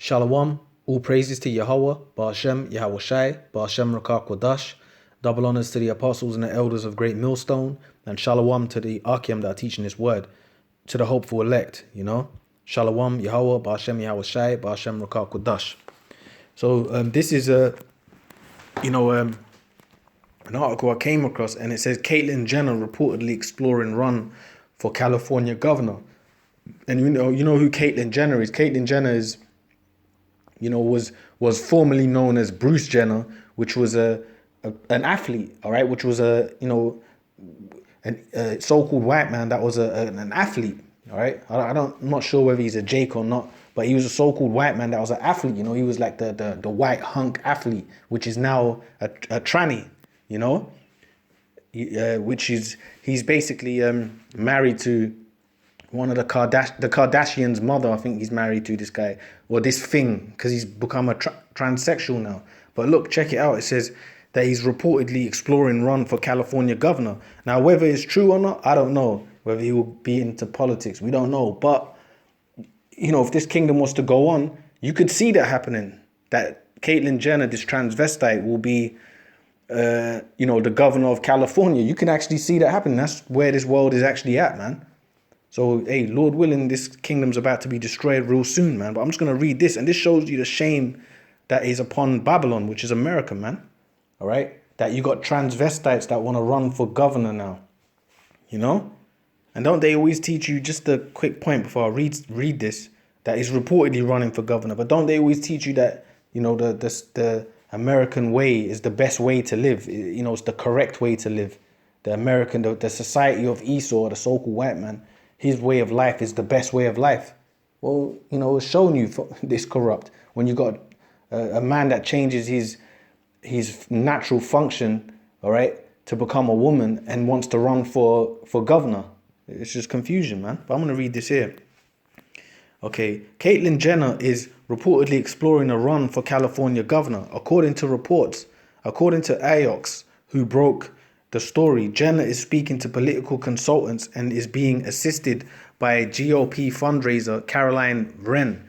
Shalom, all praises to Yahweh, Ba'ashem, Yahweh Shai, Ba'ashem Rakah Kodash. Double honors to the apostles and the elders of Great Millstone, and shalom to the Akim that are teaching this word, to the hopeful elect, Shalom, Yahweh, Ba'ashem, Yahweh Shai, Ba'ashem Rakah Kodash. So this is an article I came across, and it says Caitlyn Jenner reportedly exploring run for California governor. And you know who Caitlyn Jenner is. Caitlyn Jenner is, was formerly known as Bruce Jenner, which was an athlete, all right, which was a so-called white man that was an athlete, all right. I'm not sure whether he's a Jake or not, but he was a so-called white man that was an athlete. He was like the white hunk athlete, which is now a tranny, he's basically married to one of the Kardashians' mother. I think he's married to this guy or this thing, because he's become a transsexual now. But look, check it out. It says that he's reportedly exploring run for California governor. Now, whether it's true or not, I don't know. Whether he will be into politics, we don't know. But, if this kingdom was to go on, you could see that happening. That Caitlyn Jenner, this transvestite, will be, the governor of California. You can actually see that happening. That's where this world is actually at, man. So, hey, Lord willing, this kingdom's about to be destroyed real soon, man. But I'm just going to read this. And this shows you the shame that is upon Babylon, which is America, man. All right? That you got transvestites that want to run for governor now. And don't they always teach you, just a quick point before I read this, that he's reportedly running for governor. But don't they always teach you that, the American way is the best way to live? It's the correct way to live. The society of Esau, the so-called white man, his way of life is the best way of life. Well, it's showing you this corrupt. When you got a man that changes his natural function, all right, to become a woman and wants to run for governor. It's just confusion, man. But I'm going to read this here. Okay, Caitlyn Jenner is reportedly exploring a run for California governor. According to reports, according to Aox, who broke the story, Jenner is speaking to political consultants and is being assisted by GOP fundraiser Caroline Wren.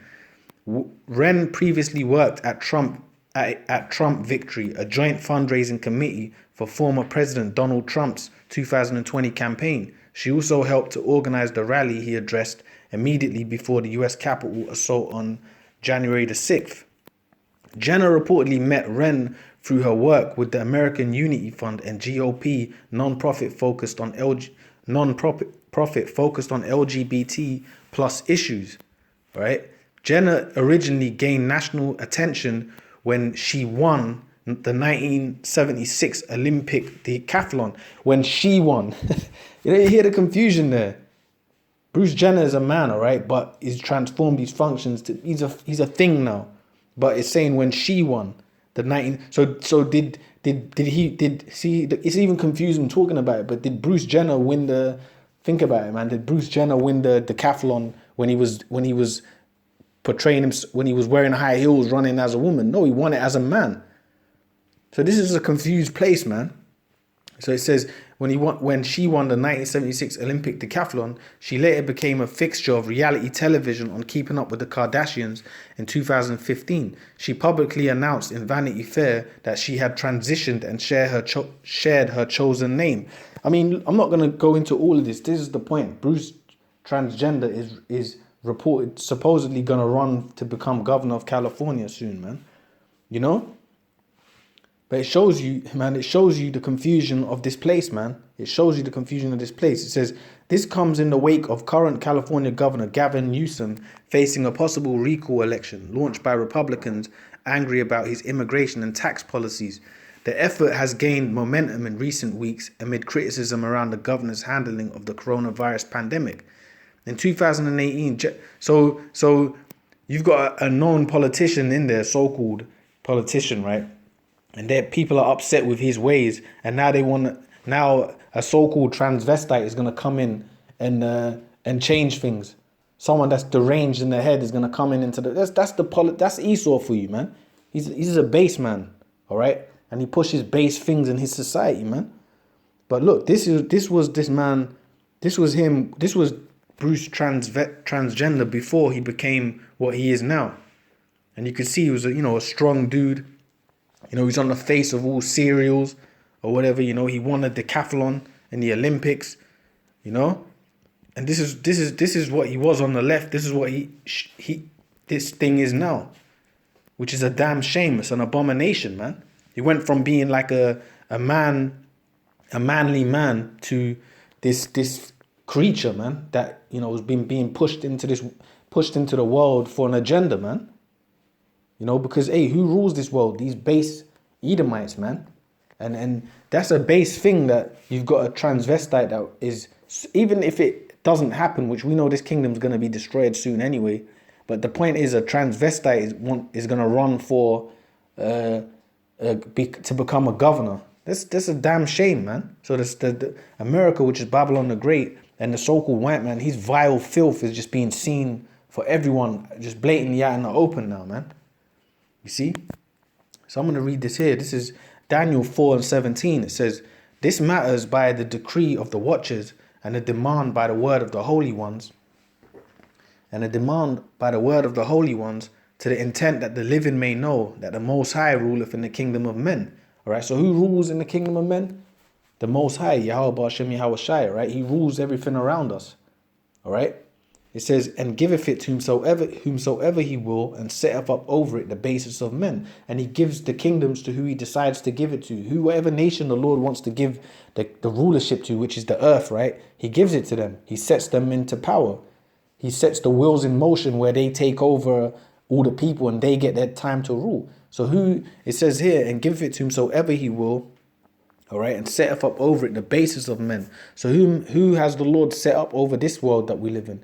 Wren previously worked at Trump Victory, a joint fundraising committee for former President Donald Trump's 2020 campaign. She also helped to organize the rally he addressed immediately before the U.S. Capitol assault on January the 6th. Jenner reportedly met Wren through her work with the American Unity Fund and GOP non-profit focused on LGBT plus issues. Right? Jenner originally gained national attention when she won the 1976 Olympic decathlon. When she won. You hear the confusion there. Bruce Jenner is a man, all right, but he's transformed his functions to he's a thing now. But it's saying when she won the 19. So did see? It's even confusing talking about it. But did Bruce Jenner win the? Think about it, man. Did Bruce Jenner win the decathlon when he was portraying him, when he was wearing high heels running as a woman? No, he won it as a man. So this is a confused place, man. So it says when she won the 1976 Olympic decathlon, she later became a fixture of reality television on Keeping Up with the Kardashians in 2015. She publicly announced in Vanity Fair that she had transitioned and shared her chosen name. I mean, I'm not going to go into all of this. This is the point. Bruce, transgender, is reported supposedly going to run to become governor of California soon, man. But it shows you, man, it shows you the confusion of this place, man. It shows you the confusion of this place. It says, this comes in the wake of current California Governor Gavin Newsom facing a possible recall election launched by Republicans angry about his immigration and tax policies. The effort has gained momentum in recent weeks amid criticism around the governor's handling of the coronavirus pandemic. In 2018, so you've got a known politician in there, so-called politician, right? And people are upset with his ways, and now a so-called transvestite is gonna come in and change things. Someone that's deranged in the head is gonna come into that's Esau for you, man. He's a base man, all right, and he pushes base things in his society, man. But look, this was Bruce transgender before he became what he is now. And you could see he was a strong dude. He's on the face of all cereals or whatever. He won a decathlon in the Olympics. And this is what he was on the left. This is what this thing is now, which is a damn shame. It's an abomination, man. He went from being like a manly man to this creature, man, that was being pushed into the world for an agenda, man. Because hey, who rules this world? These base Edomites, man. And that's a base thing, that you've got a transvestite that is, even if it doesn't happen, which we know this kingdom's going to be destroyed soon anyway. But the point is, a transvestite is going to run for to become a governor. That's a damn shame, man. So the America, which is Babylon the Great, and the so-called white man, his vile filth is just being seen for everyone, just blatantly out in the open now, man. You see? So I'm going to read this here. This is Daniel 4:17. It says, "This matters by the decree of the watchers, and a demand by the word of the holy ones, to the intent that the living may know that the Most High ruleth in the kingdom of men." All right, so who rules in the kingdom of men? The Most High, Yahweh Ba'ashem Yahweh Shai, right? He rules everything around us. All right? It says, "And giveth it to whomsoever he will, and setteth up over it the basis of men." And he gives the kingdoms to who he decides to give it to. Whoever nation the Lord wants to give the rulership to, which is the earth, right? He gives it to them. He sets them into power. He sets the wheels in motion where they take over all the people and they get their time to rule. So it says here, "And giveth it to whomsoever he will," all right, "and setteth up over it the basis of men." So who has the Lord set up over this world that we live in?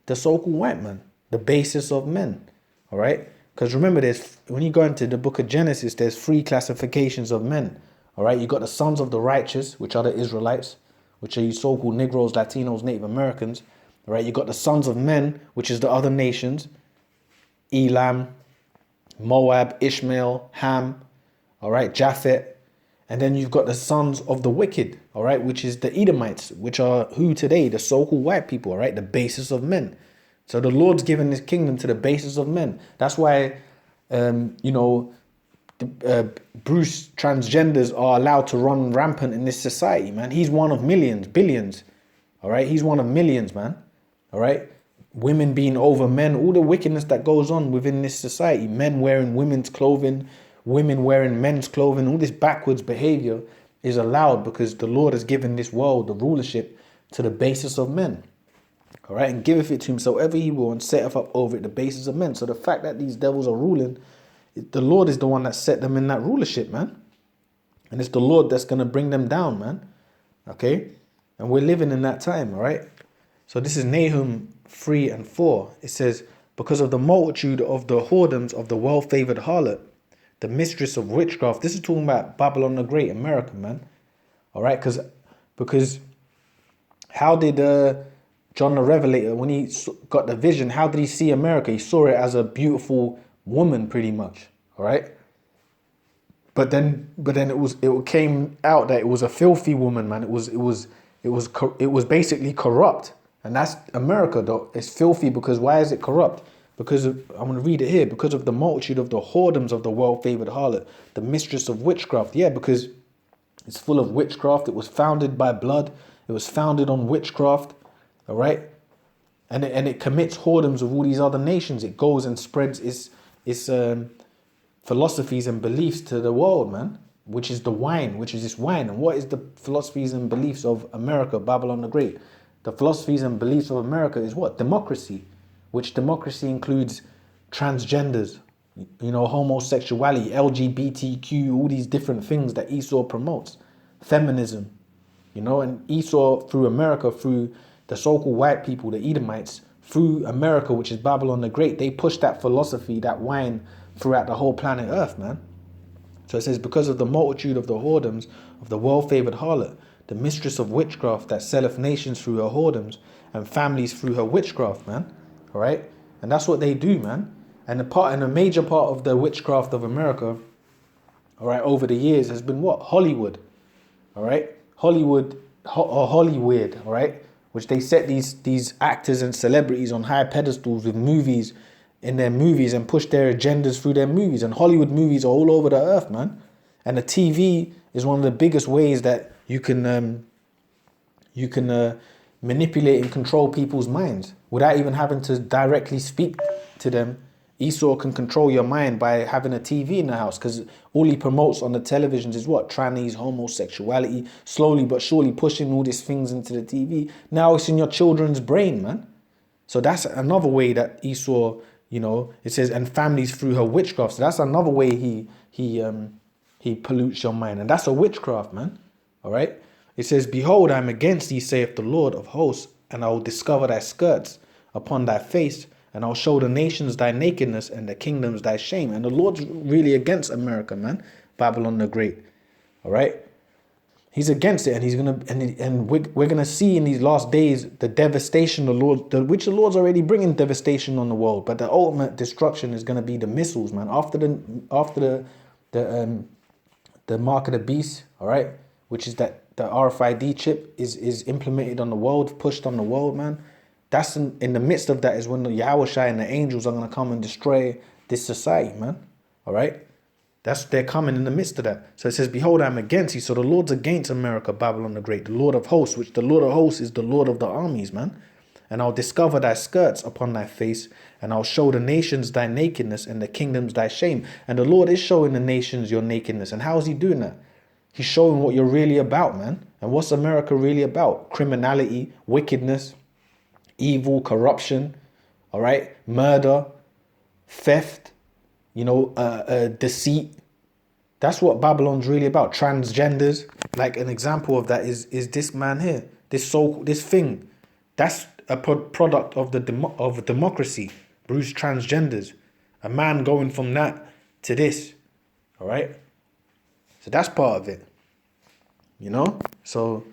The so-called white man, the basis of men. All right, because remember, when you go into the book of Genesis, there's 3 classifications of men. All right, you got the sons of the righteous, which are the Israelites, which are you so-called Negroes, Latinos, Native Americans. All right, you got the sons of men, which is the other nations: Elam, Moab, Ishmael, Ham, all right, Japhet. And then you've got the sons of the wicked, all right, which is the Edomites, which are who today? The so-called white people, all right, the basis of men. So the Lord's given his kingdom to the basis of men. That's why, Bruce transgenders are allowed to run rampant in this society, man. He's one of millions, billions, all right? He's one of millions, man, all right? Women being over men, all the wickedness that goes on within this society, men wearing women's clothing, women wearing men's clothing, all this backwards behavior is allowed because the Lord has given this world the rulership to the basis of men. All right, "and giveth it to whomsoever he will, and setteth up over it the basis of men." So the fact that these devils are ruling, the Lord is the one that set them in that rulership, man. And it's the Lord that's going to bring them down, man. Okay? And we're living in that time, all right? So this is Nahum 3:4. It says, "Because of the multitude of the whoredoms of the well-favored harlot, the mistress of witchcraft." This is talking about Babylon the Great, America, man. All right, because how did John the Revelator, when he got the vision, how did he see America? He saw it as a beautiful woman, pretty much. All right, but then it came out that it was a filthy woman, man. It was basically corrupt, and that's America, though. It's filthy because why is it corrupt? Because I'm going to read it here. "Because of the multitude of the whoredoms of the well-favored harlot, the mistress of witchcraft." Yeah, because it's full of witchcraft. It was founded by blood. It was founded on witchcraft. All right, and it commits whoredoms of all these other nations. It goes and spreads its philosophies and beliefs to the world, man. Which is this wine. And what is the philosophies and beliefs of America, Babylon the Great? The philosophies and beliefs of America is what? Democracy. Which democracy includes transgenders, homosexuality, LGBTQ, all these different things that Esau promotes. Feminism, and Esau through America, through the so-called white people, the Edomites, through America, which is Babylon the Great, they push that philosophy, that wine throughout the whole planet Earth, man. So it says, "Because of the multitude of the whoredoms of the well-favored harlot, the mistress of witchcraft that selleth nations through her whoredoms and families through her witchcraft," man. All right, and that's what they do, man. And a major part of the witchcraft of America, all right, over the years has been what? Hollywood, all right, Hollywood, all right, which they set these actors and celebrities on high pedestals with movies, in their movies and push their agendas through their movies. And Hollywood movies are all over the earth, man. And the TV is one of the biggest ways that you can manipulate and control people's minds without even having to directly speak to them. Esau can control your mind by having a TV in the house, because all he promotes on the televisions is what? Trannies, homosexuality, slowly but surely pushing all these things into the TV. Now it's in your children's brain, man. So that's another way that Esau, it says, and families through her witchcraft. So that's another way he pollutes your mind. And that's a witchcraft, man. All right. It says, behold, I am against thee, saith the Lord of hosts, and I will discover thy skirts upon thy face, and I'll show the nations thy nakedness and the kingdoms thy shame. And the Lord's really against America, man. Babylon the Great. All right. He's against it, and he's gonna, and we're gonna see in these last days the devastation which the Lord's already bringing devastation on the world. But the ultimate destruction is gonna be the missiles, man. After the mark of the beast, all right, which is that the RFID chip is implemented on the world, pushed on the world, man. That's in the midst of that is when the Yahushua and the angels are gonna come and destroy this society, man. All right. They're coming in the midst of that. So it says, behold, I am against you. So the Lord's against America, Babylon the Great, the Lord of hosts, which the Lord of hosts is the Lord of the armies, man. And I'll discover thy skirts upon thy face, and I'll show the nations thy nakedness and the kingdoms thy shame. And the Lord is showing the nations your nakedness. And how is he doing that? He's showing what you're really about, man. And what's America really about? Criminality, wickedness, evil, corruption, all right, murder, theft, deceit. That's what Babylon's really about. Transgenders. Like an example of that is this man here, this thing. That's a product of of democracy. Bruce transgenders, a man going from that to this. All right. So that's part of it. So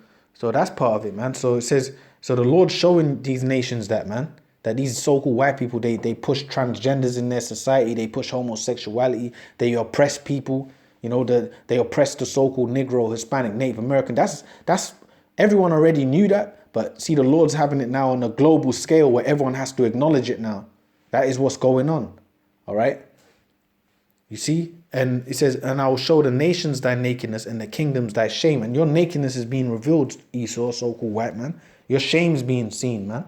that's part of it, man. So it says, so the Lord's showing these nations that, man, that these so-called white people, they push transgenders in their society, they push homosexuality, they oppress people, they oppress the so-called Negro, Hispanic, Native American. That's everyone already knew that, but see, the Lord's having it now on a global scale where everyone has to acknowledge it now. That is what's going on. All right. You see? And it says, and I will show the nations thy nakedness and the kingdoms thy shame. And your nakedness is being revealed, Esau, so-called white man. Your shame's being seen, man.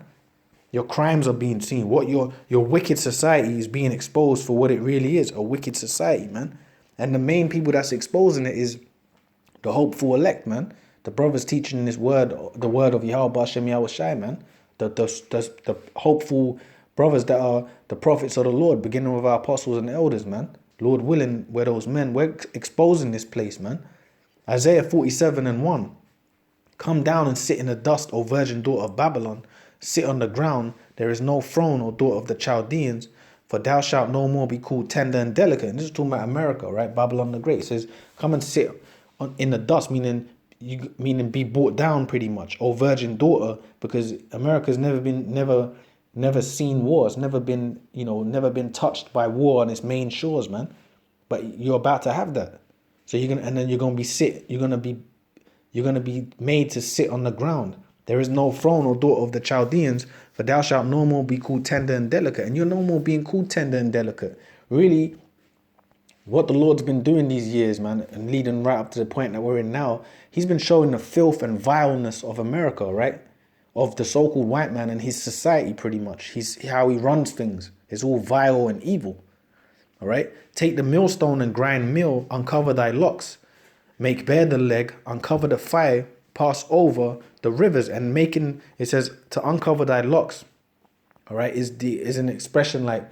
Your crimes are being seen. What your wicked society is being exposed for what it really is, a wicked society, man. And the main people that's exposing it is the hopeful elect, man. The brothers teaching this word, the word of Yahweh Hashem Yahushai, man. The hopeful brothers that are the prophets of the Lord, beginning with our apostles and elders, man. Lord willing, we're those men. We're exposing this place, man. Isaiah 47:1. Come down and sit in the dust, O virgin daughter of Babylon. Sit on the ground. There is no throne, O daughter of the Chaldeans. For thou shalt no more be called tender and delicate. And this is talking about America, right? Babylon the Great. It says, come and sit in the dust, meaning be brought down pretty much. O virgin daughter, because America's never seen war. It's never been touched by war on its main shores, man. But you're about to have that. So you're gonna be made to sit on the ground. There is no throne, or daughter of the Chaldeans, for thou shalt no more be called tender and delicate. And you're no more being called tender and delicate. Really, what the Lord's been doing these years, man, and leading right up to the point that we're in now, he's been showing the filth and vileness of America, right? Of the so-called white man and his society, pretty much. How he runs things. It's all vile and evil. All right? Take the millstone and grind meal, uncover thy locks. Make bare the leg, uncover the thigh, pass over the rivers. And it says to uncover thy locks, all right, is an expression like,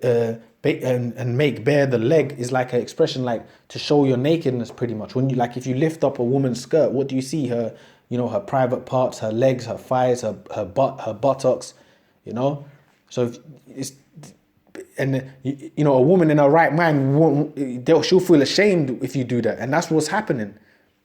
and make bare the leg is like an expression like to show your nakedness, pretty much. When if you lift up a woman's skirt, what do you see? Her private parts, her legs, her thighs, her butt, her buttocks, So a woman in her right mind she'll feel ashamed if you do that, and that's what's happening,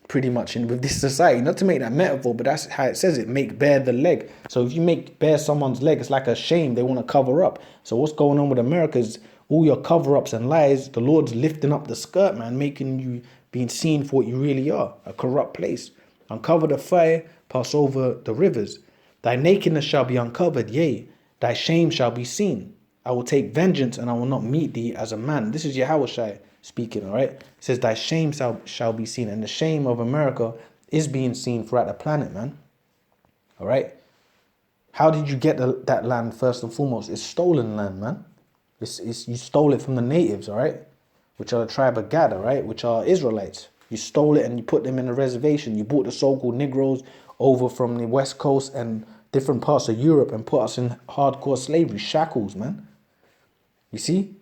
pretty much, with this society. Not to make that metaphor, but that's how it says it. Make bare the leg. So if you make bare someone's leg, it's like a shame. They want to cover up. So what's going on with America is all your cover-ups and lies. The Lord's lifting up the skirt, man, making you being seen for what you really are, a corrupt place. Uncover the fire, pass over the rivers. Thy nakedness shall be uncovered, yea, thy shame shall be seen. I will take vengeance and I will not meet thee as a man. This is Yahushua speaking, all right? It says, thy shame shall be seen. And the shame of America is being seen throughout the planet, man. All right? How did you get that land first and foremost? It's stolen land, man. You stole it from the natives, all right? Which are the tribe of Gad, all right? Which are Israelites. You stole it and you put them in a reservation. You brought the so-called Negroes over from the West Coast and different parts of Europe and put us in hardcore slavery, shackles, man. You see?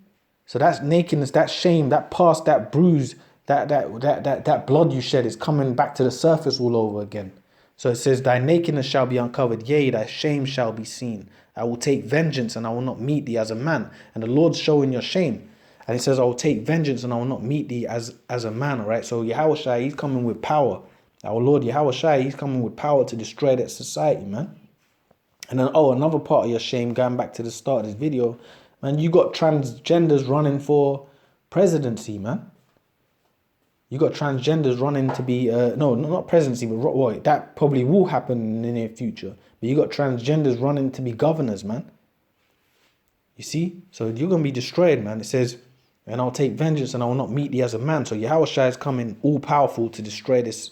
So that's nakedness, that shame, that past, that bruise, that blood you shed is coming back to the surface all over again. So it says, thy nakedness shall be uncovered, yea, thy shame shall be seen. I will take vengeance and I will not meet thee as a man. And the Lord's showing your shame. And he says, I will take vengeance and I will not meet thee as a man, all right? So Yahushua, he's coming with power. Our Lord Yahushua, he's coming with power to destroy that society, man. And then, another part of your shame, going back to the start of this video, man, you got transgenders running for presidency, man. You got transgenders running to be, no, not presidency, but that probably will happen in the near future. But you got transgenders running to be governors, man. You see? So you're going to be destroyed, man. It says, and I'll take vengeance and I will not meet thee as a man. So Yahushua is coming all powerful to destroy this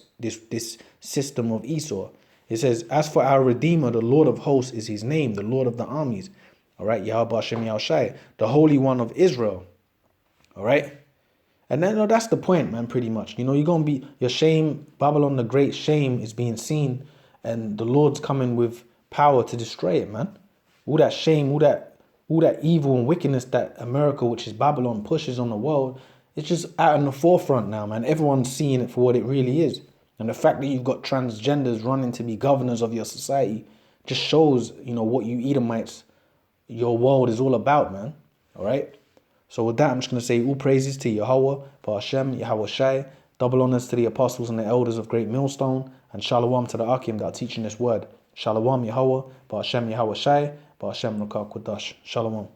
system of Esau. It says, as for our Redeemer, the Lord of hosts is his name, the Lord of the armies. All right, Yahweh Hashem Yahushua, the Holy One of Israel. All right. And then, that's the point, man, pretty much. You're going to be, your shame, Babylon the Great shame is being seen. And the Lord's coming with power to destroy it, man. All that shame, all that evil and wickedness that America, which is Babylon, pushes on the world, it's just out in the forefront now, man. Everyone's seeing it for what it really is. And the fact that you've got transgenders running to be governors of your society just shows, what you Edomites, your world is all about, man. All right? So with that, I'm just going to say all praises to Yahweh, Hashem, Yahushua, double honors to the apostles and the elders of Great Millstone, and shalom to the Akim that are teaching this word. Shalom Yahweh, Hashem, Yahushua, Hashem, Rakah Kodash. Shalom.